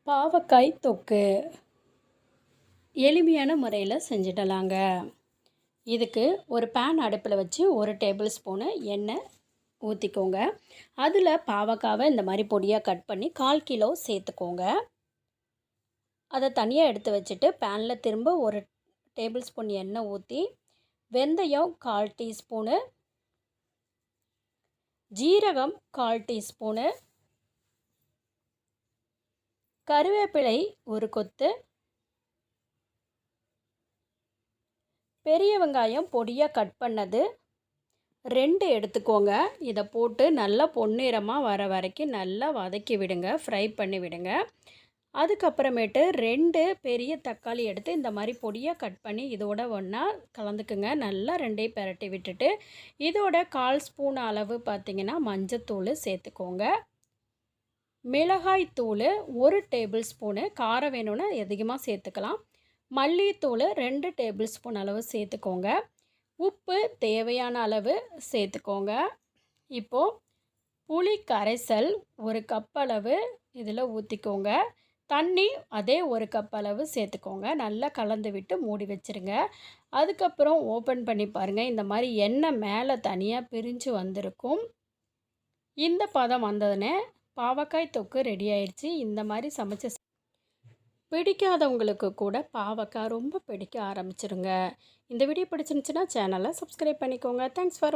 பாவக்காய் தொக்கு எளிமையான முறையில் செஞ்சிடலாங்க. இதுக்கு ஒரு பேன் அடுப்பில் வச்சு 1 டேபிள் ஸ்பூனு எண்ணெய் ஊற்றிக்கோங்க. அதில் பாவக்காவை இந்த மாதிரி பொடியாக கட் பண்ணி 1/4 கிலோ சேர்த்துக்கோங்க. அதை தனியாக எடுத்து வச்சுட்டு பேனில் திரும்ப 1 டேபிள் ஸ்பூன் எண்ணெய் ஊற்றி வெந்தயம் 1/4 டீஸ்பூனு, ஜீரகம் 1/4 டீஸ்பூனு, கருவேப்பிலை 1 கொத்து, பெரிய வெங்காயம் பொடியாக கட் பண்ணது 2 எடுத்துக்கோங்க. இதை போட்டு நல்லா பொன்னிறமாக வர வரைக்கும் நல்லா வதக்கி விடுங்க, ஃப்ரை பண்ணி விடுங்க. அதுக்கப்புறமேட்டு 2 பெரிய தக்காளி எடுத்து இந்த மாதிரி பொடியாக கட் பண்ணி இதோட ஒன்றா கலந்துக்குங்க. நல்லா 2ஐயும் பிரட்டி விட்டுட்டு இதோட 1/4 ஸ்பூன் அளவு பார்த்திங்கன்னா மஞ்சத்தூள் சேர்த்துக்கோங்க. மிளகாய் தூள் 1 டேபிள் ஸ்பூனு, காரம் வேணும்னா அதிகமாக சேர்த்துக்கலாம். மல்லித்தூள் 2 டேபிள் ஸ்பூன் அளவு சேர்த்துக்கோங்க. உப்பு தேவையான அளவு சேர்த்துக்கோங்க. இப்போது புளி கரைசல் 1 கப் அளவு இதில் ஊற்றிக்கோங்க. தண்ணி அதே 1 கப் அளவு சேர்த்துக்கோங்க. நல்லா கலந்து விட்டு மூடி வச்சுருங்க. அதுக்கப்புறம் ஓப்பன் பண்ணி பாருங்கள். இந்த மாதிரி எண்ணெய் மேலே தனியாக பிரிஞ்சு வந்திருக்கும். இந்த பதம் வந்ததுன்னே பாவக்காய் தொக்கு ரெடி ஆயிடுச்சு. இந்த மாதிரி சமைச்சு பிடிக்காதவங்களுக்கு கூட பாவக்காய் ரொம்ப பிடிக்க ஆரம்பிச்சிருங்க. இந்த வீடியோ பிடிச்சிருந்துச்சுன்னா சேனலை சப்ஸ்கிரைப் பண்ணிக்கோங்க. Thanks for